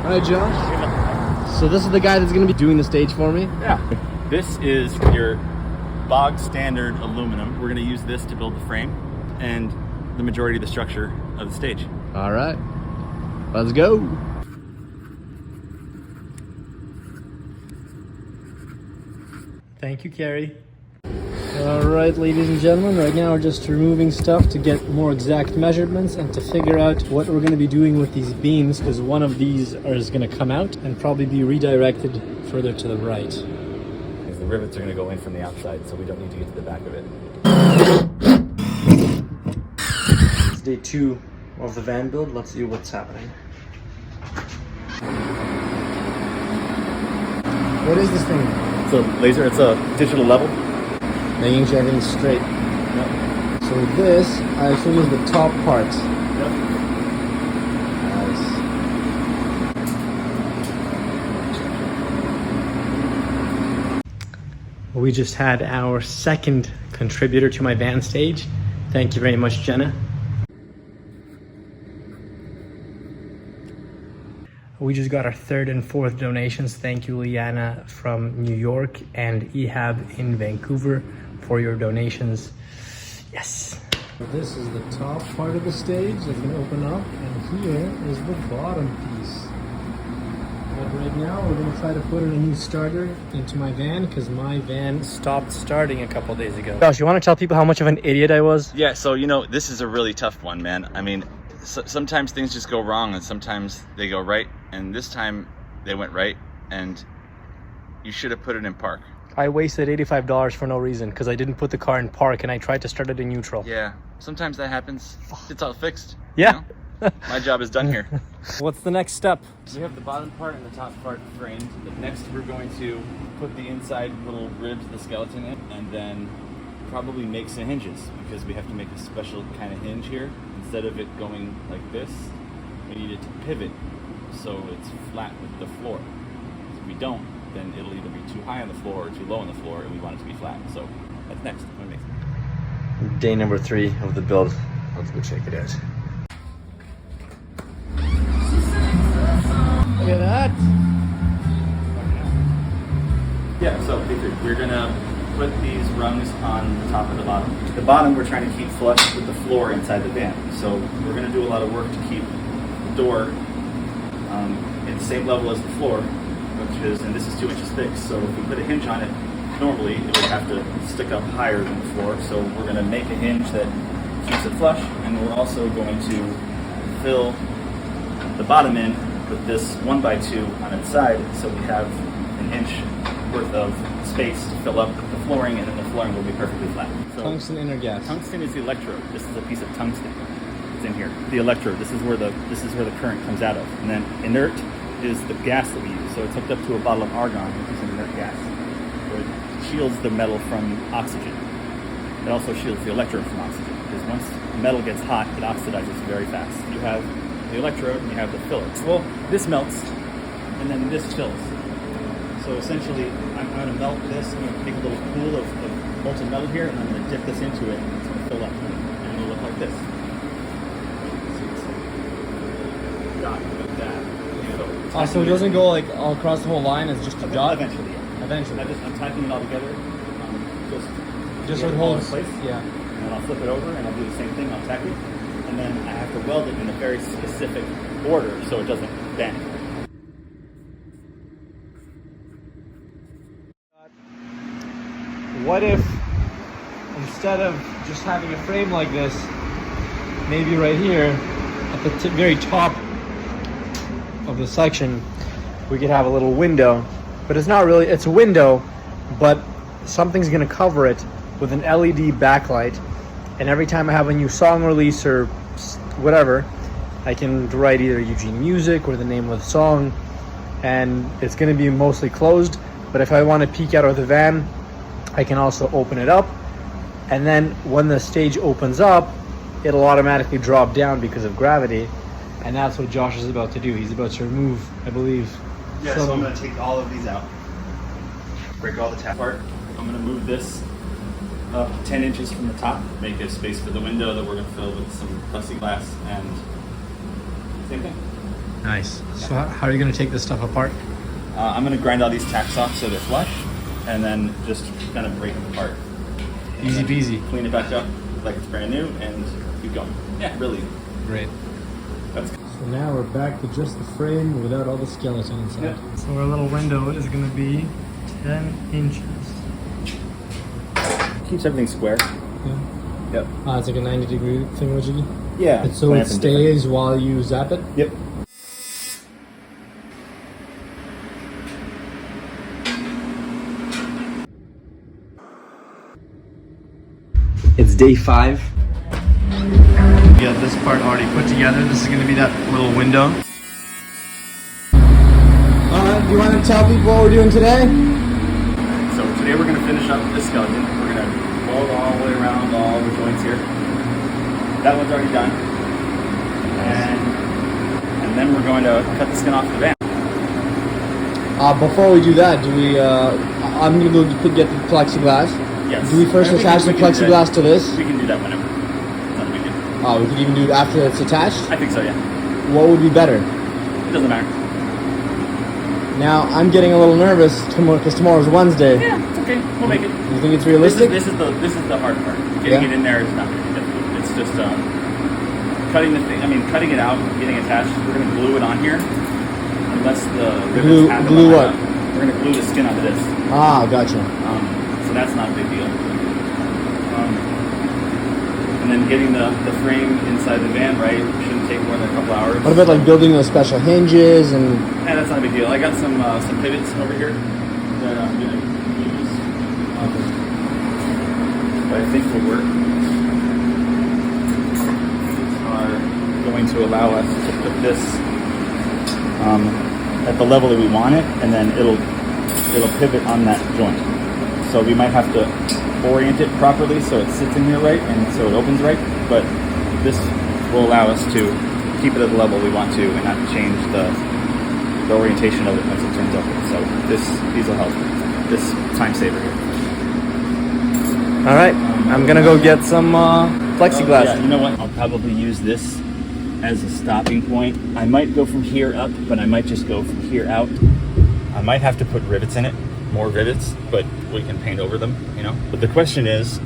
Hi, Josh. So this is the guy that's going to be doing the stage for me? Yeah. This is your bog standard aluminum. We're going to use this to build the frame and the majority of the structure of the stage. All right. Let's go. Thank you, Carrie. All right, ladies and gentlemen, right now we're just removing stuff to get more exact measurements and to figure out what we're going to be doing with these beams, because one of these is going to come out and probably be redirected further to the right. The rivets are going to go in from the outside, so we don't need to get to the back of it. It's day 2 of the van build. Let's see what's happening. What is this thing? It's a laser, it's a digital level. Making sure everything's straight. Yep. So this actually is the top part. Yep. Nice. We just had our second contributor to my van stage. Thank you very much, Jenna. We just got our 3rd and 4th donations. Thank you, Liana from New York and Ehab in Vancouver for your donations. Yes. This is the top part of the stage that's going to open up, and here is the bottom piece. But right now we're going to try to put in a new starter into my van because my van stopped starting a couple days ago. Josh, you want to tell people how much of an idiot I was? Yeah, so this is a really tough one, man. I mean, sometimes things just go wrong and sometimes they go right, and this time they went right, and you should have put it in park. I wasted $85 for no reason because I didn't put the car in park and I tried to start it in neutral. Yeah, sometimes that happens. It's all fixed. Yeah. My job is done here. What's the next step? We have the bottom part and the top part framed. Next, we're going to put the inside little ribs of the skeleton in, and then probably make some hinges, because we have to make a special kind of hinge here. Instead of it going like this, we need it to pivot so it's flat with the floor. If we don't, then it'll either be too high on the floor or too low on the floor, and we want it to be flat. So that's next. Day number 3 of the build. Let's go check it out. Look at that. Yeah, so we're gonna put these rungs on the top and the bottom. The bottom we're trying to keep flush with the floor inside the van. So we're gonna do a lot of work to keep the door at the same level as the floor, and this is 2 inches thick, so if we put a hinge on it, normally it would have to stick up higher than the floor. So we're gonna make a hinge that keeps it flush, and we're also going to fill the bottom in with this 1x2 on its side, so we have an inch worth of space to fill up the flooring, and then the flooring will be perfectly flat. So Tungsten inner gas. Tungsten is the electrode. This is a piece of tungsten. It's in here. The electrode. This is where the current comes out of. And then inert is the gas that we use. So it's hooked up to a bottle of argon, which is an inert gas. So it shields the metal from oxygen. It also shields the electrode from oxygen, because once metal gets hot, it oxidizes very fast. You have the electrode and you have the filler. Well, this melts, and then this fills. So essentially, I'm going to melt this. I'm going to take a little pool of molten metal here, and I'm going to dip this into it, and it's going to fill up, and it'll look like this. Like that. So it doesn't go like all across the whole line, it's just a dot? Eventually, yeah. Eventually. I'm typing it all together, Just so it holds. in place. Yeah. And then I'll flip it over, and I'll do the same thing. I'll tack it, and then I have to weld it in a very specific order so it doesn't bend. What if, instead of just having a frame like this, maybe right here, at the very top of the section, we could have a little window, but it's not really, it's a window, but something's gonna cover it with an LED backlight, and every time I have a new song release or whatever, I can write either eugenemusic or the name of the song, and it's gonna be mostly closed, but if I wanna peek out of the van, I can also open it up, and then when the stage opens up, it'll automatically drop down because of gravity, and that's what Josh is about to do. He's about to remove, I believe. Yeah, so I'm going to take all of these out, break all the tap apart. I'm going to move this up 10 inches from the top, make a space for the window that we're going to fill with some plexiglass, and same thing. Nice. So how are you going to take this stuff apart? I'm going to grind all these tacks off so they're flush, and then just kind of break them apart. Easy peasy. Clean it back up like it's brand new, and keep going. Yeah, really. Great. That's So now we're back to just the frame without all the skeleton inside. Yeah. So our little window is going to be 10 inches. keeps everything square. Yeah. Yep. It's like a 90-degree thingamajiggy? Yeah. And so it stays while you zap it? Yep. It's day 5. We got this part already put together. This is going to be that little window. Alright, do you want to tell people what we're doing today? So today we're going to finish up this skeleton. We're going to mold all the way around all the joints here. That one's already done. And then we're going to cut the skin off the van. Before we do that, do we, I'm going to go get the plexiglass. Yes. Do we first attach the plexiglass to this? We can do that whenever. It's not a big deal. Oh, we could even do it after it's attached? I think so, yeah. What would be better? It doesn't matter. Now, I'm getting a little nervous because tomorrow's Wednesday. Yeah, it's okay. We'll make it. You think it's realistic? This is the hard part. Getting it in there is not really difficult. It's just cutting the thing. I mean, cutting it out, getting attached. We're gonna glue it on here, unless the rivets have glue what? We're gonna glue the skin onto this. Ah, gotcha. So that's not a big deal. And then getting the frame inside the van right shouldn't take more than a couple hours. What about like building those special hinges and? Yeah, that's not a big deal. I got some pivots over here that I'm gonna use. But I think will work. Are going to allow us to put this at the level that we want it, and then it'll pivot on that joint. So we might have to orient it properly so it sits in here right and so it opens right, but this will allow us to keep it at the level we want to and not change the orientation of it once it turns open. So these will help. This time saver here. All right, I'm gonna go get some plexiglass. Yeah, you know what? I'll probably use this as a stopping point. I might go from here up, but I might just go from here out. I might have to put rivets in it, more rivets, but we can paint over them, you know? But the question is,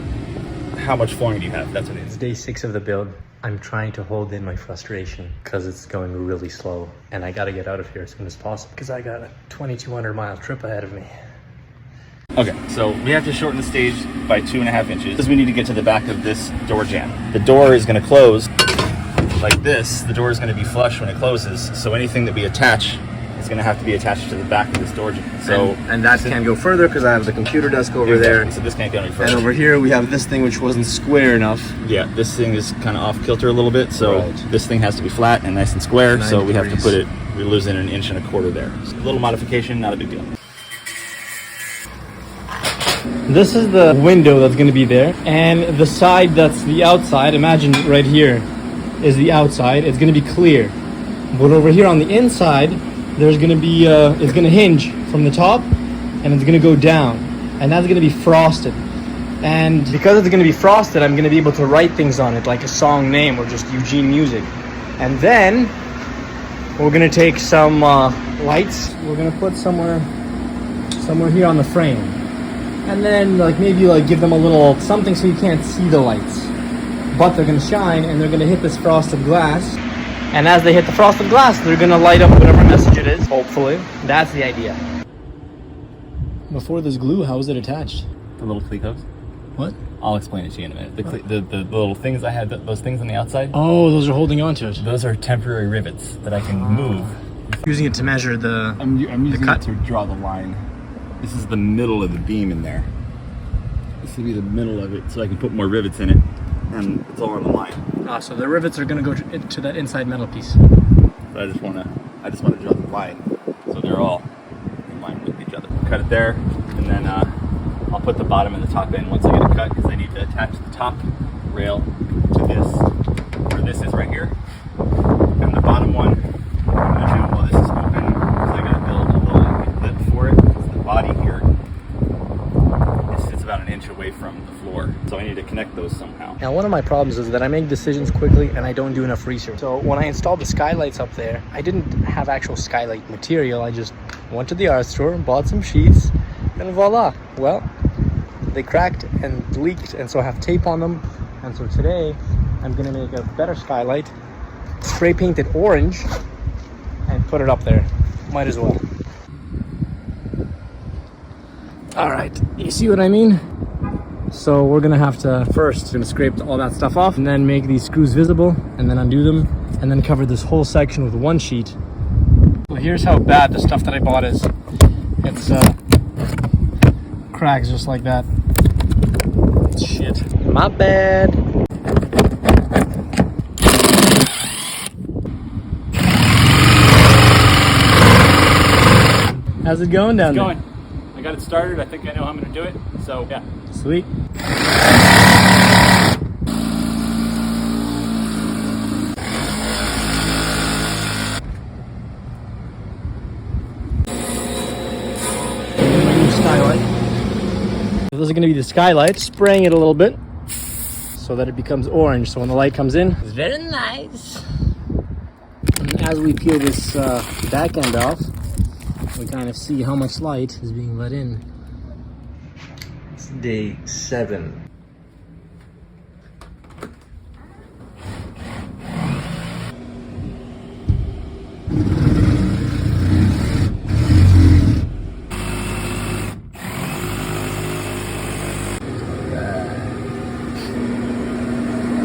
how much flooring do you have? That's what it is. It's day 6 of the build. I'm trying to hold in my frustration because it's going really slow and I gotta get out of here as soon as possible because I got a 2,200 mile trip ahead of me. Okay, so we have to shorten the stage by 2.5 inches because we need to get to the back of this door jamb. The door is gonna close like this. The door is gonna be flush when it closes, so anything that we attach is going to have to be attached to the back of this door jamb. So and that can't go further because I have the computer desk over there. So this can't go any further. And over here we have this thing which wasn't square enough. Yeah, this thing is kind of off kilter a little bit, so this thing has to be flat and nice and square. So we have to put it. We lose in 1.25 inches there. So a little modification, not a big deal. This is the window that's going to be there, and the side that's the outside. Imagine right here is the outside. It's going to be clear, but over here on the inside, there's going to be it's going to hinge from the top and it's going to go down, and that's going to be frosted. And because it's going to be frosted, I'm going to be able to write things on it like a song name or just eugenemusic. And then we're going to take some lights. We're going to put somewhere here on the frame, and then maybe give them a little something so you can't see the lights, but they're going to shine and they're going to hit this frosted glass. And as they hit the frosted glass, they're gonna light up whatever message it is, hopefully. That's the idea. Before this glue, how is it attached? The little clecos. What? I'll explain it to you in a minute. The little things I had, those things on the outside. Oh, those are holding on to it. Those are temporary rivets that I can move. Using it to measure the I'm using cut. it to draw the line. This is the middle of the beam in there. This will be the middle of it, so I can put more rivets in it, and it's all on the line. So the rivets are gonna go to that inside metal piece. But I just want to draw the line so they're all in line with each other. Cut it there, and then I'll put the bottom and the top in once I get it cut, because I need to attach the top rail to this, where this is right here. And the bottom one, I'm going to do while this is open, because I got to build a little lip for it, because the body here, it sits about 1 inch away from the floor. So I need to connect those somehow. Now, one of my problems is that I make decisions quickly and I don't do enough research. So when I installed the skylights up there, I didn't have actual skylight material. I just went to the art store, bought some sheets, and voila. Well, they cracked and leaked, and so I have tape on them. And so today, I'm gonna make a better skylight, spray paint it orange, and put it up there. Might as well. All right, you see what I mean? So we're gonna have to first scrape all that stuff off and then make these screws visible and then undo them and then cover this whole section with one sheet. Well, here's how bad the stuff that I bought is. It's cracks just like that. Shit. My bad. How's it going down there? It's going. I got it started. I think I know how I'm going to do it. So, yeah. Sweet. Skylight. So this is going to be the skylight, spraying it a little bit so that it becomes orange. So when the light comes in, it's very nice. And as we peel this back end off, we kind of see how much light is being let in. It's day 7.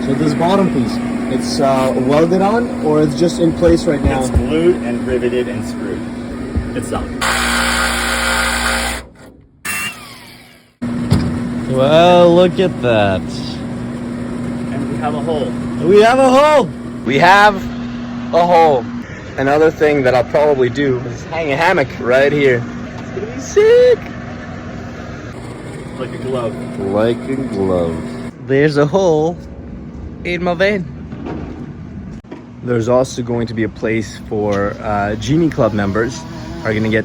So this bottom piece, it's welded on, or it's just in place right now? It's glued and riveted and screwed. It's done. Well, look at that. And we have a hole. We have a hole! We have a hole. Another thing that I'll probably do is hang a hammock right here. It's gonna be sick! Like a glove. Like a glove. There's a hole in my van. There's also going to be a place for Genie Club members are going to get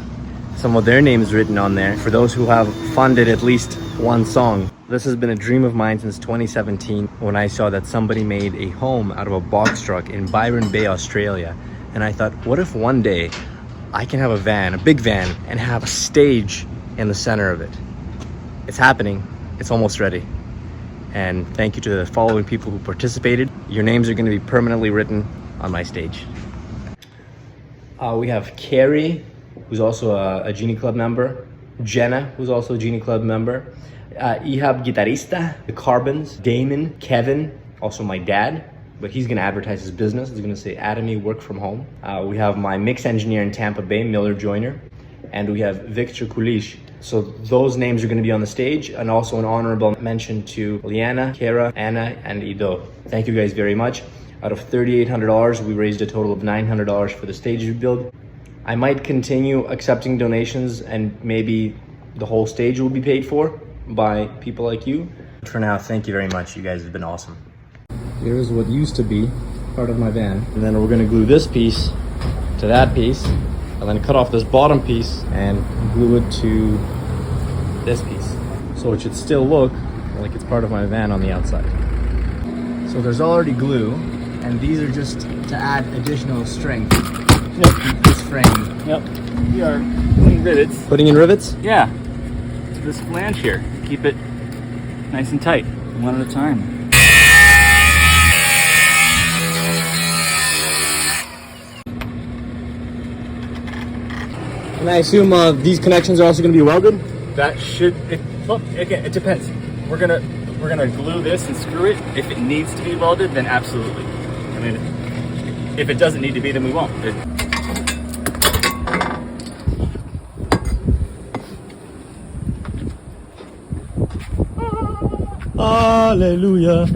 some of their names written on there for those who have funded at least one song. This has been a dream of mine since 2017 when I saw that somebody made a home out of a box truck in Byron Bay, Australia. And I thought, what if one day I can have a van, a big van, and have a stage in the center of it? It's happening. It's almost ready. And thank you to the following people who participated. Your names are going to be permanently written on my stage. We have Carrie, who's also a Genie Club member. Jenna, who's also a Genie Club member. Ihab Guitarista, the Carbons, Damon, Kevin, also my dad, but he's going to advertise his business. He's going to say Atomy Work From Home. We have my mix engineer in Tampa Bay, Miller Joyner. And we have Victor Kulish. So those names are going to be on the stage, and also an honorable mention to Liana, Kara, Anna, and Ido. Thank you guys very much. Out of $3,800, we raised a total of $900 for the stage rebuild. I might continue accepting donations, and maybe the whole stage will be paid for by people like you. For now, thank you very much. You guys have been awesome. Here's what used to be part of my van. And then we're going to glue this piece to that piece, and then cut off this bottom piece and glue it to this piece. So it should still look like it's part of my van on the outside. So there's already glue, and these are just to add additional strength to this frame. Yep. We are putting rivets. Putting in rivets? Yeah. To this flange here. Keep it nice and tight, one at a time. And I assume these connections are also going to be welded? That should. Well, again, it depends. We're gonna glue this and screw it. If it needs to be welded, then absolutely. I mean, if it doesn't need to be, then we won't. Hallelujah.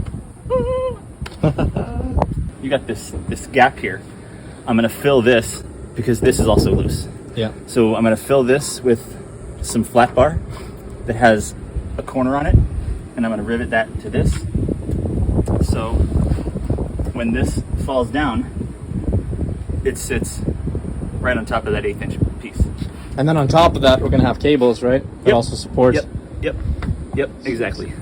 You got this gap here. I'm gonna fill this because this is also loose. Yeah. So I'm gonna fill this with some flat bar that has a corner on it, and I'm gonna rivet that to this. So when this falls down, it sits right on top of that 1/8 inch piece. And then on top of that, we're going to have cables, right? That Yep. also supports. Yep, exactly.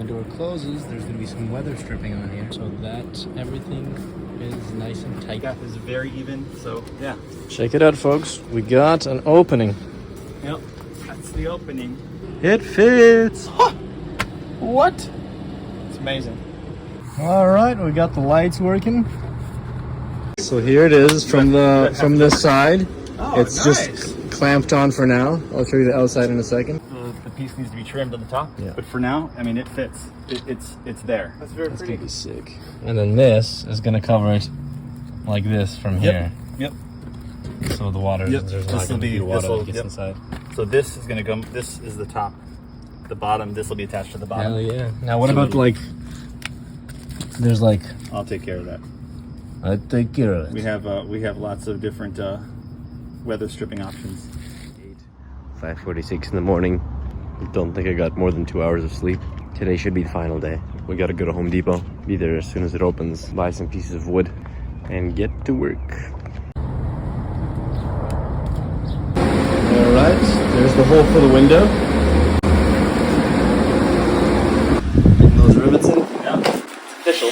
the door closes, there's going to be some weather stripping on here, so that everything is nice and tight. Gap is very even, so yeah. Check it out, folks. We got an opening. Yep, that's the opening. It fits. Huh. What? It's amazing. All right, we got the lights working. So here it is from this side. Oh, it's nice. just clamped on for now. I'll show you the outside in a second. The piece needs to be trimmed on the top, Yeah. but for now, I mean, it fits. It's there. That's very That's pretty. gonna be sick. And then this is gonna cover it like this from here. Yep. So the water, Yep. there's not gonna be water that gets inside. So this is gonna go. This is the top. The bottom. This will be attached to the bottom. Hell yeah. Now what about like? There's like. I'll take care of that. I take care of it. We have lots of different weather stripping options. 5:46 in the morning. Don't think I got more than 2 hours of sleep. Today should be the final day. We gotta go to Home Depot, be there as soon as it opens, buy some pieces of wood, and get to work. Alright, there's the hole for the window. Getting those rivets in. Yeah, official.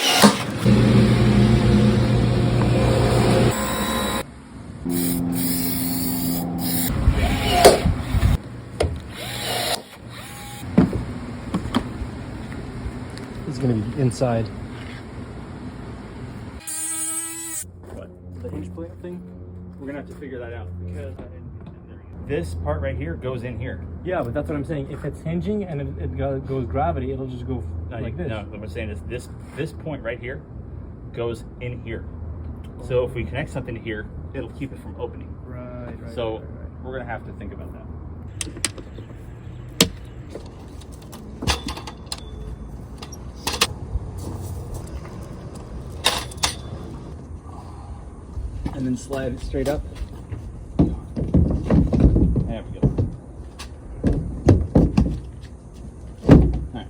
It's gonna be inside. What? The hinge plate thing? We're gonna have to figure that out because this part right here goes in here. Yeah, but that's what I'm saying. If it's hinging and it goes gravity, it'll just go like this. No, what I'm saying is this point right here goes in here. So if we connect something to here, it'll keep it from opening. Right. So we're gonna have to think about that. And then slide it straight up. There we go. Alright.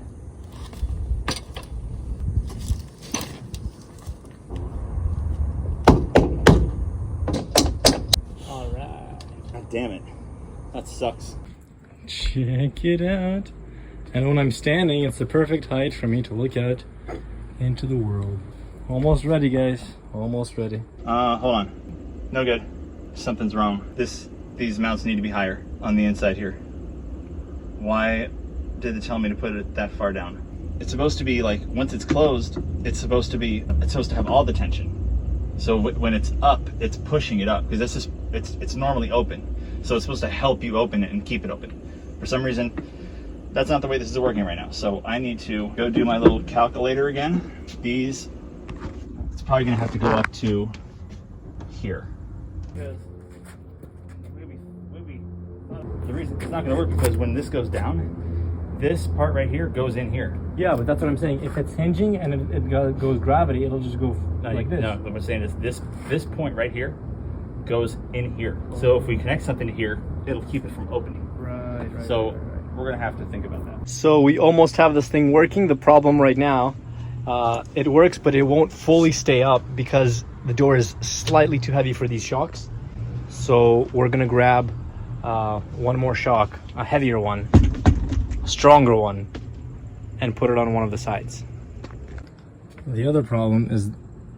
Alright. God damn it. That sucks. Check it out. And when I'm standing, it's the perfect height for me to look out into the world. Almost ready, guys. Almost ready. Hold on. No good. Something's wrong. These mounts need to be higher on the inside here. Why did it tell me to put it that far down? It's supposed to be like, once it's closed, it's supposed to have all the tension. So when it's up, it's pushing it up, because it's normally open. So it's supposed to help you open it and keep it open. For some reason, that's not the way this is working right now. So I need to go do my little calculator again. It's probably gonna have to go up to here. Because the reason it's not gonna work, because when this goes down, this part right here goes in here. Yeah, but that's what I'm saying. If it's hinging and it goes gravity, it'll just go like this. No, what I'm saying is this point right here goes in here. So if we connect something to here, it'll keep it from opening. Right. So we're gonna have to think about that. So we almost have this thing working. The problem right now, it works, but it won't fully stay up because the door is slightly too heavy for these shocks. So we're gonna grab one more shock, a heavier one, a stronger one, and put it on one of the sides. The other problem is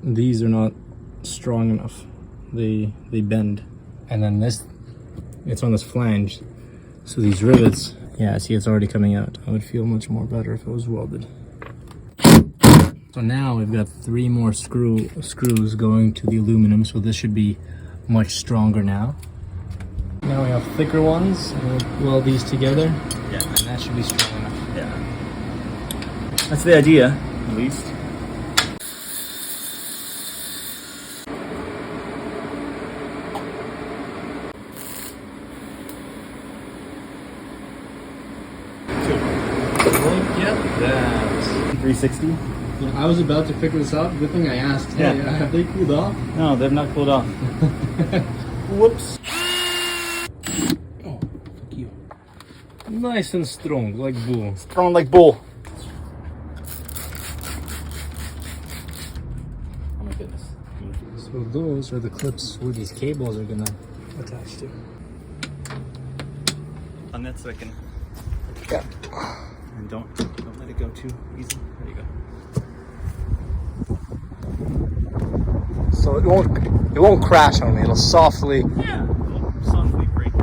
these are not strong enough. They bend. And then it's on this flange. So these rivets, yeah, see, it's already coming out. I would feel much more better if it was welded. So now we've got 3 more screws going to the aluminum, so this should be much stronger now. Now we have thicker ones, and we'll weld these together. Yeah. And that should be strong enough. Yeah. That's the idea, at least. Look at that. 360? Yeah, I was about to figure this out. Good thing I asked. Hey, Yeah. have they cooled off? No, they've not cooled off. Whoops. Oh, fuck you. Nice and strong, like bull. Strong like bull. Oh my goodness. So those are the clips where these cables are gonna attach to. On that second. Yeah. And don't let it go too easy. There you go. So it won't crash on me. It'll softly. Yeah, it'll softly break it.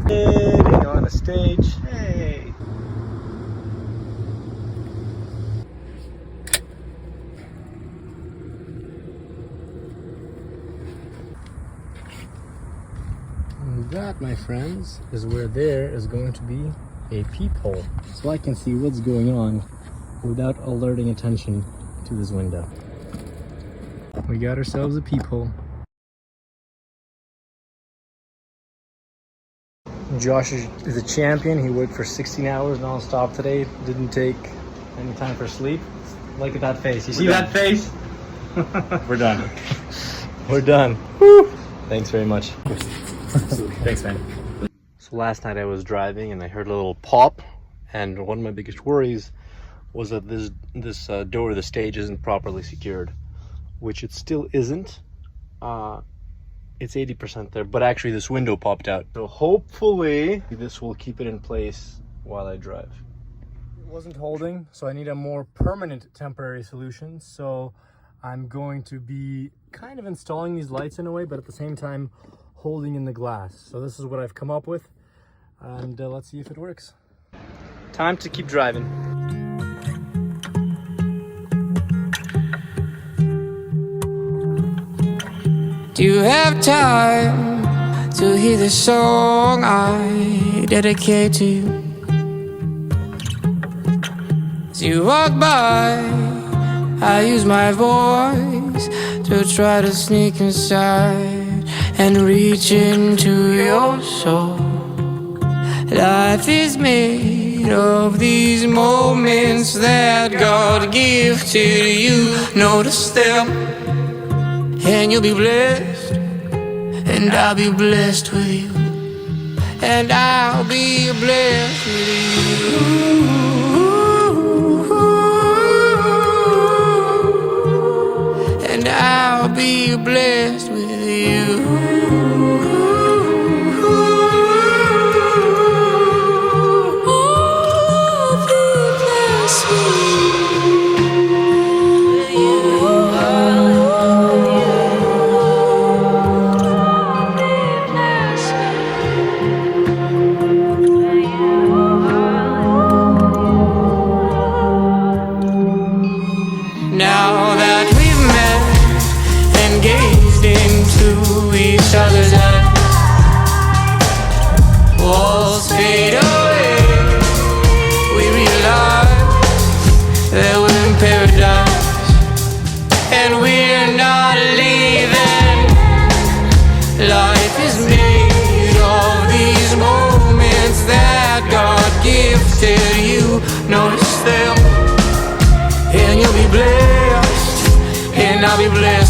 Getting on the stage. Hey. And that, my friends, is where there is going to be a peephole, so I can see what's going on without alerting attention to this window. We got ourselves a peephole. Josh is a champion. He worked for 16 hours non-stop today. Didn't take any time for sleep. Look at that face. You see that face? We're done. We're done. Woo. Thanks very much. Thanks, man. So last night I was driving and I heard a little pop, and one of my biggest worries was that this door of the stage isn't properly secured, which it still isn't. It's 80% there, but actually this window popped out. So hopefully this will keep it in place while I drive. It wasn't holding, so I need a more permanent temporary solution. So I'm going to be kind of installing these lights in a way, but at the same time holding in the glass. So this is what I've come up with, and let's see if it works. Time to keep driving. Do you have time to hear the song I dedicate to you? As you walk by, I use my voice to try to sneak inside and reach into your soul. Life is made of these moments that God gifted you. Notice them, and you'll be blessed, and I'll be blessed with you, and I'll be blessed with you, and I'll be blessed with you. Now that we've met and gazed into each other's eyes, walls fade away. We realize that we're in paradise, and we're not leaving. Life is made of these moments that God gifted you. Notice them, and you'll be blessed, and I'll be blessed